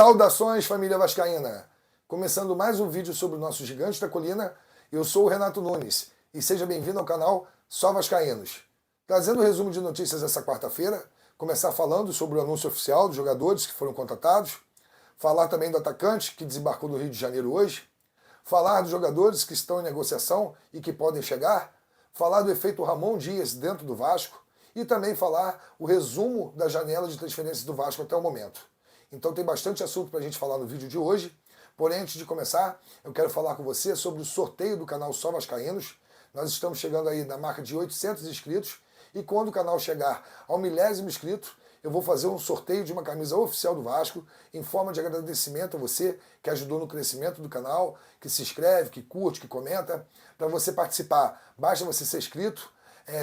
Saudações, família vascaína! Começando mais um vídeo sobre o nosso gigante da colina, eu sou o Renato Nunes e seja bem-vindo ao canal Só Vascaínos. Trazendo o resumo de notícias dessa quarta-feira, começar falando sobre o anúncio oficial dos jogadores que foram contratados, falar também do atacante que desembarcou no Rio de Janeiro hoje, falar dos jogadores que estão em negociação e que podem chegar, falar do efeito Ramon Dias dentro do Vasco e também falar o resumo da janela de transferências do Vasco até o momento. Então tem bastante assunto para a gente falar no vídeo de hoje, porém antes de começar, eu quero falar com você sobre o sorteio do canal Só Vascaínos. Nós estamos chegando aí na marca de 800 inscritos e quando o canal chegar ao 1000º inscrito, eu vou fazer um sorteio de uma camisa oficial do Vasco em forma de agradecimento a você que ajudou no crescimento do canal, que se inscreve, que curte, que comenta. Para você participar, basta você ser inscrito,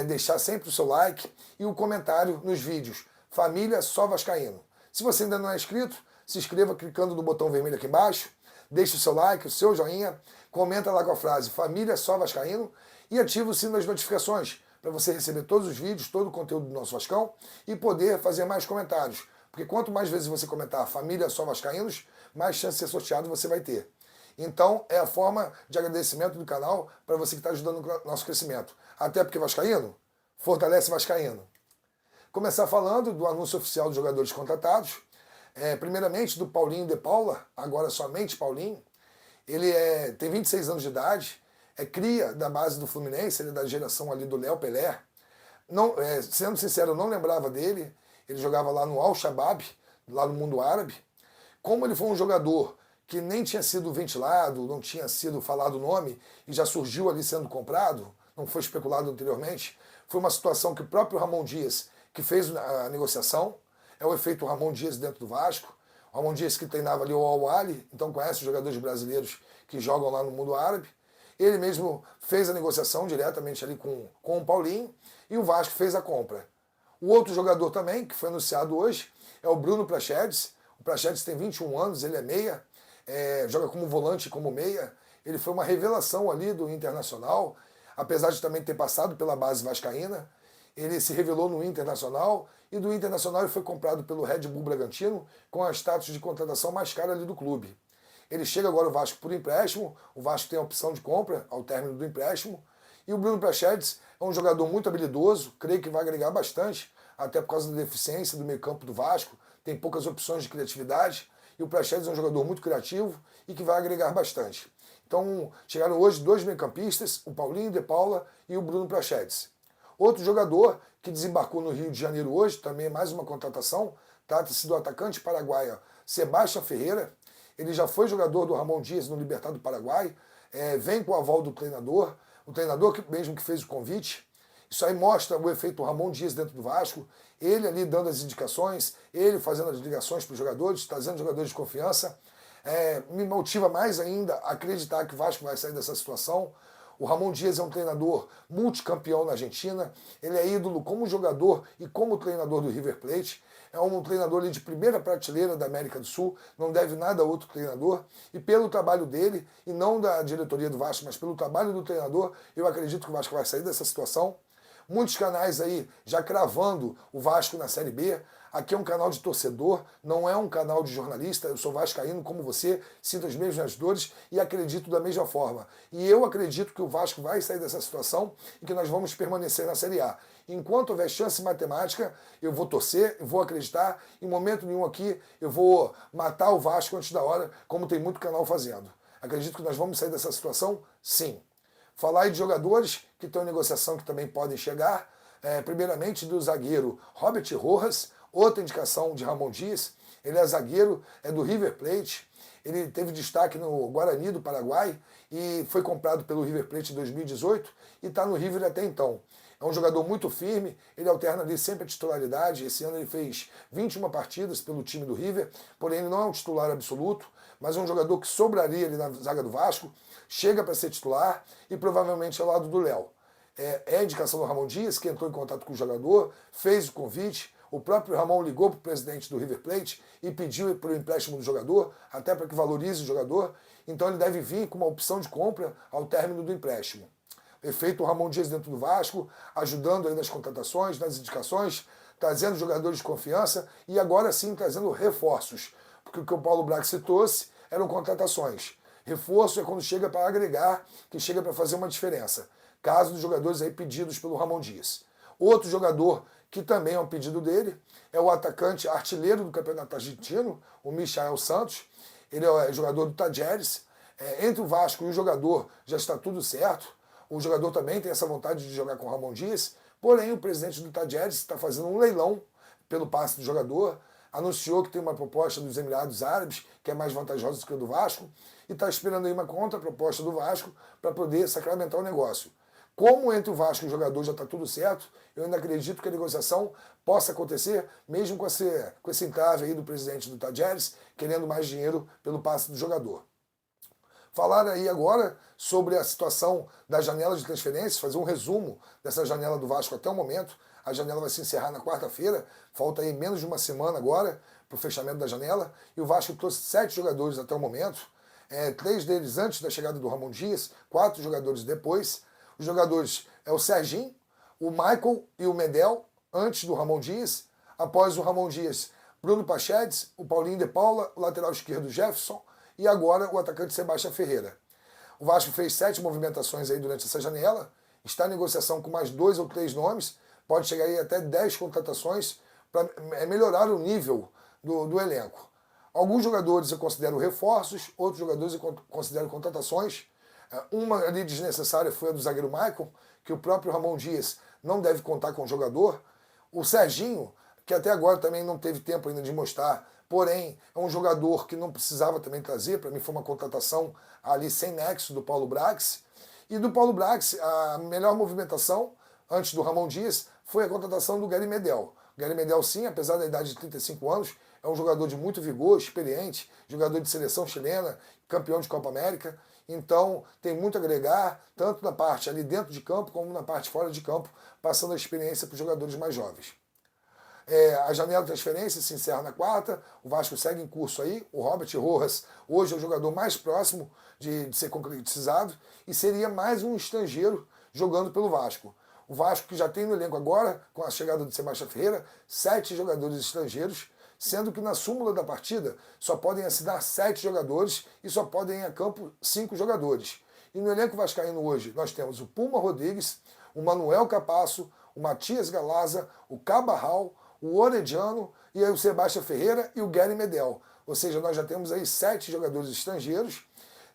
deixar sempre o seu like e o comentário nos vídeos. Família Só Vascaíno. Se você ainda não é inscrito, se inscreva clicando no botão vermelho aqui embaixo, deixe o seu like, o seu joinha, comenta lá com a frase Família Só Vascaíno e ativa o sino das notificações para você receber todos os vídeos, todo o conteúdo do nosso Vascão e poder fazer mais comentários. Porque quanto mais vezes você comentar Família Só Vascaínos, mais chance de ser sorteado você vai ter. Então é a forma de agradecimento do canal para você que está ajudando no nosso crescimento. Até porque Vascaíno fortalece Vascaíno. Começar falando do anúncio oficial dos jogadores contratados. Primeiramente do Paulinho de Paula, agora somente Paulinho. Ele tem 26 anos de idade, é cria da base do Fluminense, ele é da geração ali do Léo Pelé. Não, sendo sincero, eu não lembrava dele. Ele jogava lá no Al-Shabaab, lá no mundo árabe. Como ele foi um jogador que nem tinha sido ventilado, não tinha sido falado o nome e já surgiu ali sendo comprado, não foi especulado anteriormente, foi uma situação que o próprio Ramon Dias, que fez a negociação, é o efeito Ramon Dias dentro do Vasco. O Ramon Dias que treinava ali o Al-Ahly, então conhece os jogadores brasileiros que jogam lá no mundo árabe. Ele mesmo fez a negociação diretamente ali com o Paulinho e o Vasco fez a compra. O outro jogador também, que foi anunciado hoje, é o Bruno Prachedes. O Prachedes tem 21 anos, ele é meia, joga como volante e como meia. Ele foi uma revelação ali do Internacional, apesar de também ter passado pela base vascaína. Ele se revelou no Internacional e do Internacional ele foi comprado pelo Red Bull Bragantino com a status de contratação mais cara ali do clube. Ele chega agora ao Vasco por empréstimo, o Vasco tem a opção de compra ao término do empréstimo e o Bruno Prachedes é um jogador muito habilidoso, creio que vai agregar bastante, até por causa da deficiência do meio campo do Vasco, tem poucas opções de criatividade e o Prachedes é um jogador muito criativo e que vai agregar bastante. Então chegaram hoje dois meio-campistas, o Paulinho de Paula e o Bruno Prachedes. Outro jogador que desembarcou no Rio de Janeiro hoje, também é mais uma contratação, trata-se do atacante paraguaio Sebastião Ferreira. Ele já foi jogador do Ramon Dias no Libertad do Paraguai, vem com o aval do treinador, o treinador mesmo que fez o convite. Isso aí mostra o efeito Ramon Dias dentro do Vasco, ele ali dando as indicações, ele fazendo as ligações para os jogadores, trazendo jogadores de confiança. Me motiva mais ainda a acreditar que o Vasco vai sair dessa situação. O Ramon Dias é um treinador multicampeão na Argentina, ele é ídolo como jogador e como treinador do River Plate, é um treinador ali de primeira prateleira da América do Sul, não deve nada a outro treinador, e pelo trabalho dele, e não da diretoria do Vasco, mas pelo trabalho do treinador, eu acredito que o Vasco vai sair dessa situação. Muitos canais aí já cravando o Vasco na Série B. Aqui é um canal de torcedor, não é um canal de jornalista. Eu sou vascaíno como você, sinto as mesmas dores e acredito da mesma forma. E eu acredito que o Vasco vai sair dessa situação e que nós vamos permanecer na Série A. Enquanto houver chance matemática, eu vou torcer, eu vou acreditar. Em momento nenhum aqui eu vou matar o Vasco antes da hora, como tem muito canal fazendo. Acredito que nós vamos sair dessa situação? Sim. Falar aí de jogadores que estão em negociação que também podem chegar. Primeiramente do zagueiro Robert Rojas, outra indicação de Ramon Dias. Ele é zagueiro, é do River Plate. Ele teve destaque no Guarani do Paraguai e foi comprado pelo River Plate em 2018 e está no River até então. É um jogador muito firme, ele alterna ali sempre a titularidade. Esse ano ele fez 21 partidas pelo time do River, porém ele não é um titular absoluto, mas é um jogador que sobraria ali na zaga do Vasco, chega para ser titular e provavelmente ao lado do Léo. É a indicação do Ramon Dias, que entrou em contato com o jogador, fez o convite. O próprio Ramon ligou para o presidente do River Plate e pediu para o empréstimo do jogador, até para que valorize o jogador. Então ele deve vir com uma opção de compra ao término do empréstimo. Efeito Ramon Dias dentro do Vasco, ajudando aí nas contratações, nas indicações, trazendo jogadores de confiança e agora sim trazendo reforços. porque o que o Paulo Brax trouxe eram contratações. Reforço é quando chega para agregar, que chega para fazer uma diferença. Caso dos jogadores aí pedidos pelo Ramon Dias. Outro jogador que também é um pedido dele é o atacante artilheiro do Campeonato Argentino, o Michael Santos. Ele é jogador do Talleres. Entre o Vasco e o jogador já está tudo certo. O jogador também tem essa vontade de jogar com o Ramon Dias. Porém, o presidente do Talleres está fazendo um leilão pelo passe do jogador. Anunciou que tem uma proposta dos Emirados Árabes, que é mais vantajosa do que a do Vasco. E está esperando aí uma contraproposta do Vasco para poder sacramentar o negócio. Como entre o Vasco e o jogador já está tudo certo, eu ainda acredito que a negociação possa acontecer, mesmo com esse entrave aí do presidente do Talleres, querendo mais dinheiro pelo passe do jogador. Falar aí agora sobre a situação da janela de transferências, fazer um resumo dessa janela do Vasco até o momento. A janela vai se encerrar na quarta-feira, falta aí menos de uma semana agora para o fechamento da janela, e o Vasco trouxe 7 jogadores até o momento, 3 deles antes da chegada do Ramon Dias, 4 jogadores depois. Os jogadores é o Serginho, o Michael e o Medel, antes do Ramon Dias. Após o Ramon Dias, Bruno Pachedes, o Paulinho de Paula, o lateral esquerdo Jefferson e agora o atacante Sebastião Ferreira. O Vasco fez 7 movimentações aí durante essa janela, está em negociação com mais 2 ou 3 nomes, pode chegar aí até 10 contratações para melhorar o nível do elenco. Alguns jogadores eu considero reforços, outros jogadores eu considero contratações. Uma ali desnecessária foi a do zagueiro Michael, que o próprio Ramon Dias não deve contar com o jogador. O Serginho, que até agora também não teve tempo ainda de mostrar, porém é um jogador que não precisava também trazer, para mim foi uma contratação ali sem nexo do Paulo Brax. E do Paulo Brax, a melhor movimentação, antes do Ramon Dias, foi a contratação do Gary Medel. O Gary Medel, sim, apesar da idade de 35 anos, é um jogador de muito vigor, experiente, jogador de seleção chilena, campeão de Copa América. Então, tem muito a agregar, tanto na parte ali dentro de campo, como na parte fora de campo, passando a experiência para os jogadores mais jovens. A janela de transferência se encerra na quarta, o Vasco segue em curso aí, o Robert Rojas hoje é o jogador mais próximo de ser concretizado e seria mais um estrangeiro jogando pelo Vasco. O Vasco que já tem no elenco agora, com a chegada de Sebastião Ferreira, 7 jogadores estrangeiros, sendo que na súmula da partida só podem assinar 7 jogadores e só podem ir a campo 5 jogadores. E no elenco vascaíno hoje nós temos o Puma Rodrigues, o Manuel Capasso, o Matias Galaza, o Cabarral, o Orediano e aí o Sebastião Ferreira e o Gary Medel. Ou seja, nós já temos aí 7 jogadores estrangeiros.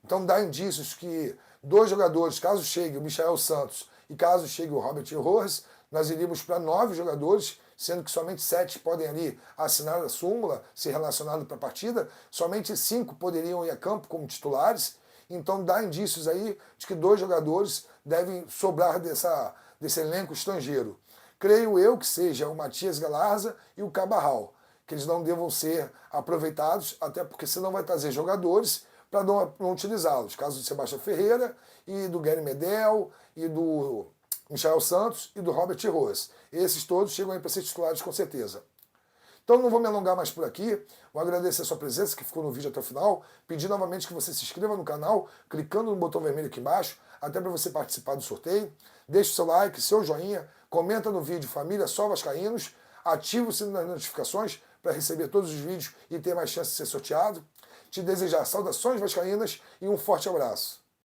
Então dá indícios que 2 jogadores, caso chegue o Michael Santos e caso chegue o Robert Rojas, nós iríamos para 9 jogadores, sendo que somente 7 podem ali assinar a súmula, ser relacionado para a partida, somente 5 poderiam ir a campo como titulares, então dá indícios aí de que 2 jogadores devem sobrar desse elenco estrangeiro. Creio eu que seja o Matias Galarza e o Cabarral, que eles não devam ser aproveitados, até porque senão vai trazer jogadores para não utilizá-los. Caso do Sebastião Ferreira e do Gary Medel e do Michael Santos e do Robert Rojas. Esses todos chegam aí para ser titulares com certeza. Então não vou me alongar mais por aqui, vou agradecer a sua presença que ficou no vídeo até o final, pedir novamente que você se inscreva no canal, clicando no botão vermelho aqui embaixo, até para você participar do sorteio, deixe o seu like, seu joinha, comenta no vídeo Família Só Vascaínos, ativa o sino das notificações para receber todos os vídeos e ter mais chance de ser sorteado. Te desejar saudações vascaínas e um forte abraço.